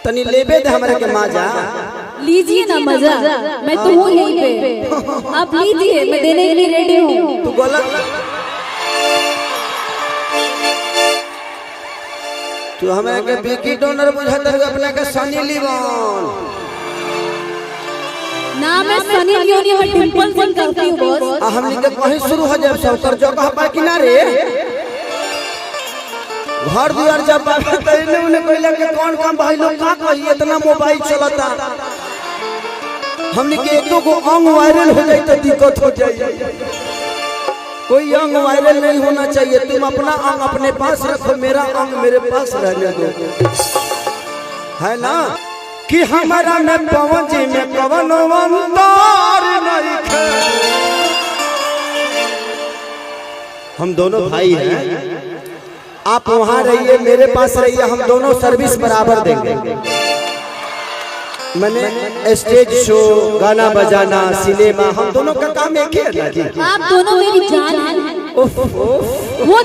तनी लेबे दे हमरे के माजा। लीजिए ना मजा, मैं तो हूँ यहीं पे, आप लीजिए, मैं देने के लिए रेडी हूँ। तू गलत, तू हमें के बिकी डोनर बुझाता है अपने के सनी लियोन। ना मैं सनी लियोन या डिंपल सिंह करती हूँ बॉस। हमनी के कहीं शुरू हो जाए सौकर जगह पर किनारे घर दुआर जब तैने उन्हें कहला के कौन काम भाई लोग का कही इतना मोबाइल चलता। हमनी के एक दो को अंग वायरल हो जाए तो दिक्कत हो जाए। कोई अंग वायरल नहीं होना चाहिए। तुम अपना अंग अपने पास रखो, मेरा अंग मेरे पास रहने दो, है ना। कि हमारा में पवन जी में कवन अंतर नहीं खे। हम दोनों भाई हैं, आप वहां रहिए मेरे पास रहिए, हम दोनों सर्विस बराबर देंगे। मैंने स्टेज शो, गाना बजाना, सिनेमा, हम दोनों का काम एक ही है ना जी। आप दोनों मेरी जान हैं। वो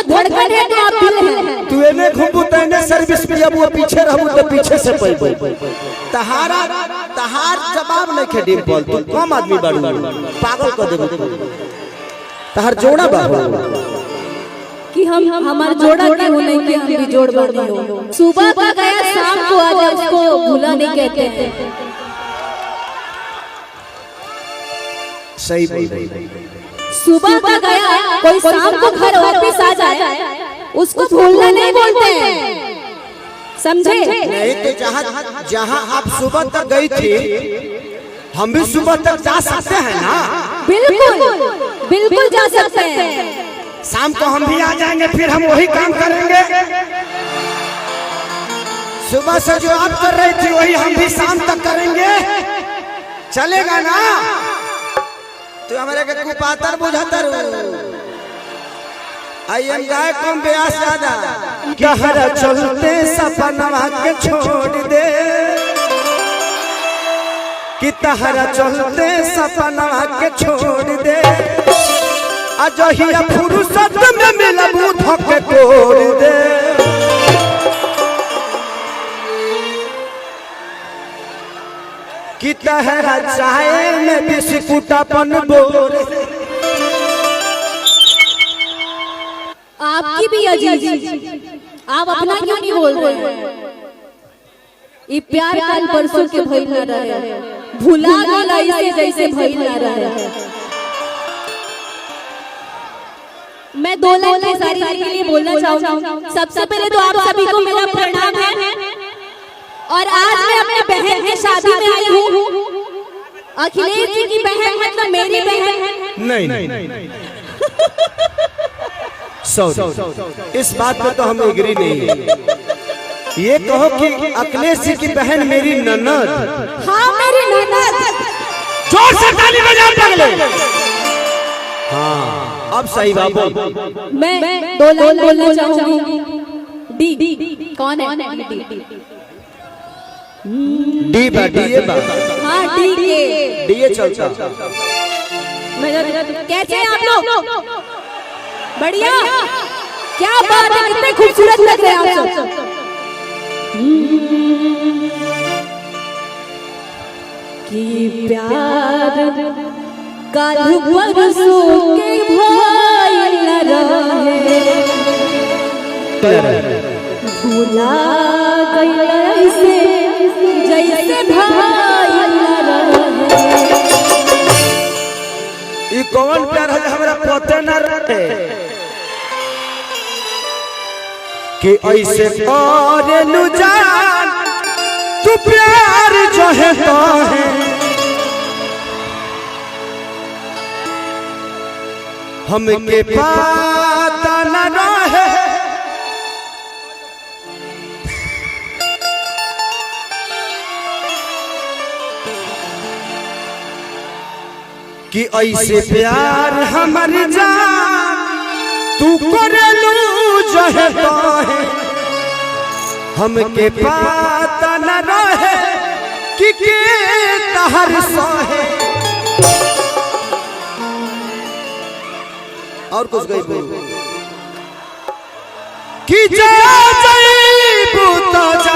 धड़कन है तो आप दिल हैं। तू एने घुमबू तने सर्विस में, अब वो पीछे रहबू तो पीछे से पई तहार जवाब नहीं खे डिंपल। तू कम आदमी बाड़ू, पागल कर देबू। तहार जोड़ा बाबू कि हम हमारा जोड़ा क्यों नहीं कि हम भी जोड़ बनी हो। सुबह का गया शाम को आ जाए, उसको भूला नहीं कहते हैं। सही बोल रही। सुबह का गया कोई शाम को घर वापस आ जाए, उसको भूलना नहीं बोलते हैं, समझे? नहीं तो जहाँ आप सुबह तक गई थी, हम भी सुबह तक जा सकते हैं ना। बिल्कुल बिल्कुल जा सकते हैं। शाम को हम भी आ जाएंगे, फिर हम वही काम करेंगे। सुबह से जो आप कर रही थी वही हम भी शाम तक करेंगे, चलेगा ना। तू हमारे के कुपातर बुझाता आई एम गाय कम ब्यास ज्यादा। कहरा चलते सपनवा के छोड़ दे, कि तहरा चलते सपनवा के छोड़ दे। अजहिया फुर्सत में मिलबू धके कोड़ दे। कि तहरा चाय में बिस्कुटापन बोल। आपकी भी अजीज, आप अपना क्यों नहीं बोल रहे हैं? ये प्यार कल परसों के भइल ना रहे, भुला गइला इसे जैसे भइल ना रहे। मैं 2 लाइन की सारी के लिए बोलना चाहूंगी। सबसे पहले तो आप सभी को मेरा प्रणाम है। और आज मैं अपने बहन की शादी में आई हूँ। अखिलेश जी की बहन मतलब मेरी बहन नहीं। सॉरी, इस बात पे तो हम एग्री नहीं है। ये कहो कि अखिलेश जी की बहन मेरी ननद। हाँ मेरी ननद। जोर से ताली बजा पगले। हाँ अब सही बात। मैं 2 लाइन बोलना चाहूंगी। डी कौन है? डी बा, डी बा। हाँ डी चलता। कैसे हैं आप लोग? बढ़िया, क्या बात है, कितने खूबसूरत लग रहे हैं आप सब। कि प्यार कल परसों के भइल न रहे, भुला गइला ऐसे जैसे भइल न रहे। ई कौन प्यार है हमरा पता न रहे। कि ऐसे करेलू जान तू प्यार जो है तो है। हमके पता न रहे कि ऐसे प्यार हमारी जान तू करेलू जो है तो है। हमके पता न रहे कि तहर सो है। और कुछ गई कि जा जा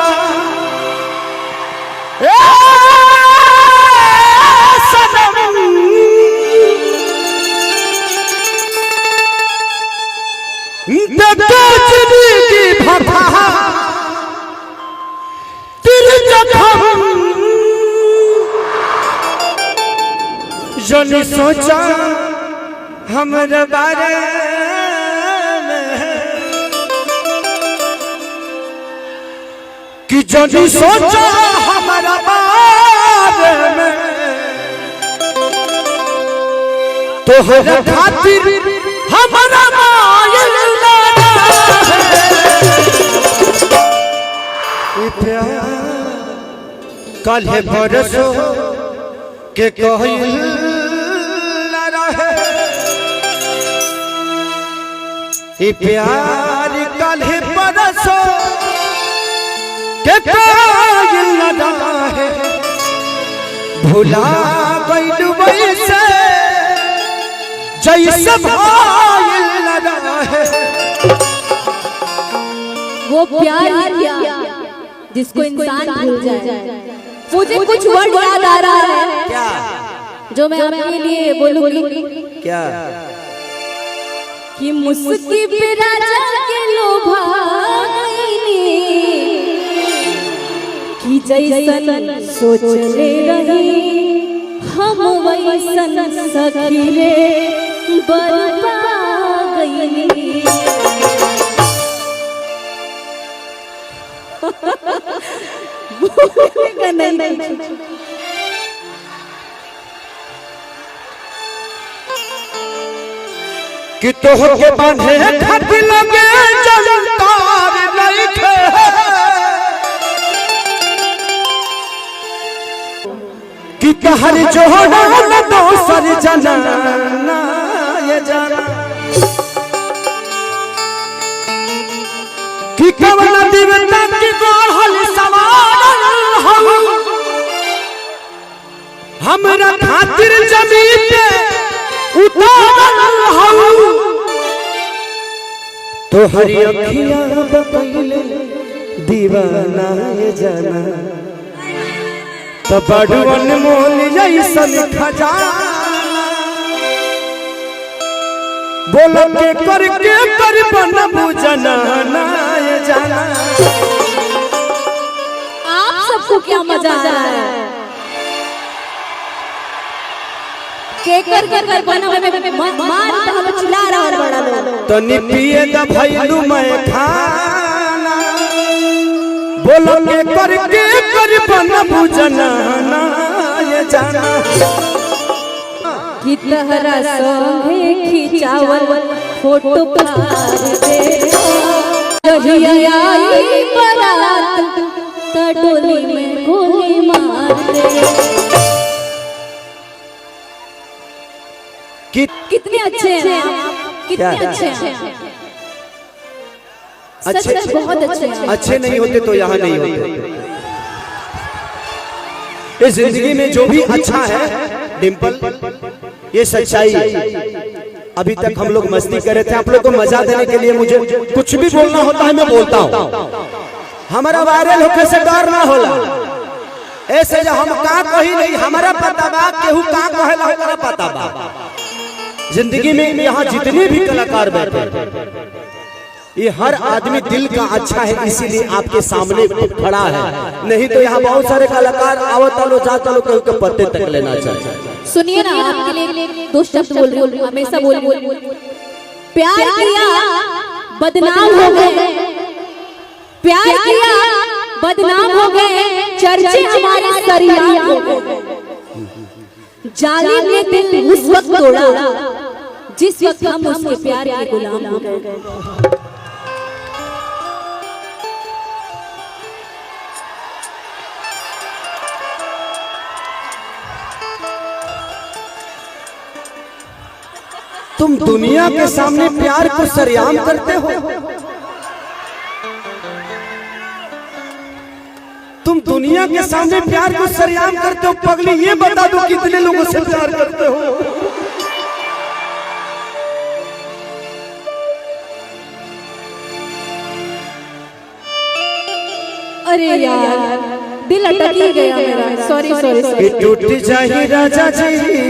जनी सोचा हमारे बारे में कि जनी सोचा हमारा बारे में तो हर खातिर हमारा मायल प्यार कल है बरसों के कहल न रहे प्यार कल है बरसों के कहल न रहे भुला गइल वैसे जैसे भाइल न रहे वो प्यार किया जिसको इंसान भूल जाए। मुझे कुछ वर्ड याद आ रहा है क्या जो मैं आपके लिए बोलूंगी क्या कि मुस्की पे राजा के लोभा गईनी कि जैसन सोचले रही हम वैसन सखी रे बरपा गईनी। कि तोहर के बांधे खातिर लगे जलतार लइखे कि कहर जोड़ा न दोसर जनाना ये जाना कि कवन दिवता की गोहल सवार हम हमरा खातिर जमीन पे उतारल हम तो हरी अखियां बकैले दीवाना ये जाना तब बड़वन मोल जैसन खजाना बोलो के करके कर बनबू जनाना ये जाना। आप सबको क्या मजा आ रहा है? केकर के कर बनवे में मार हम चिल्ला रहा है बड़ा लोग तो निपिए द भइलू मैं खाना बोलो के करके कर बनबू जनाना ये जाना। कि तहरा संगे खिंचावल फोटो पार दे जहिया आई बारात त डोली में गोली मार दे। कितने अच्छे हैं आप, कितने अच्छे हैं अच्छे बहुत अच्छे हैं। अच्छे नहीं होते तो यहाँ नहीं होते। इस जिंदगी में जो भी अच्छा है डिम्पल ये सच्चाई अभी तक हम लोग मस्ती कर रहे थे आप लोग को मजा देने के लिए मुझे कुछ भी बोलना होता है मैं बोलता हूँ हमारा वायरल होने से डर ना होला ऐसे जो हम का कही नहीं हमारा पता बा केहू का कहेला हमारा पता बा। जिंदगी में यहाँ जितने भी कलाकार बैठे ये हर आदमी दिल का अच्छा है इसीलिए आपके सामने खड़ा है नहीं तो यहाँ बहुत सारे कलाकार आवता लो जाता लो केहू के पत्ते तक लेना चाहिए। सुनिए ना आपके लिए दो शब्द बोल रही हूँ हमेशा बोल प्यार किया बदनाम हो गए प्यार किया बदनाम हो गए चर्चे हमारे सरियाम हो गए जालिम ने दिल उस वक्त तोड़ा जिस वक्त हम उसके प्यार के गुलाम हो गए। तुम दुनिया के सामने प्यार को सरेआम करते हो तुम दुनिया के सामने प्यार को सरेआम करते हो पगली ये बता दो कितने लोगों से प्यार करते हो। अरे यार दिल अटक ही गया मेरा सॉरी टूट जाए राजा जी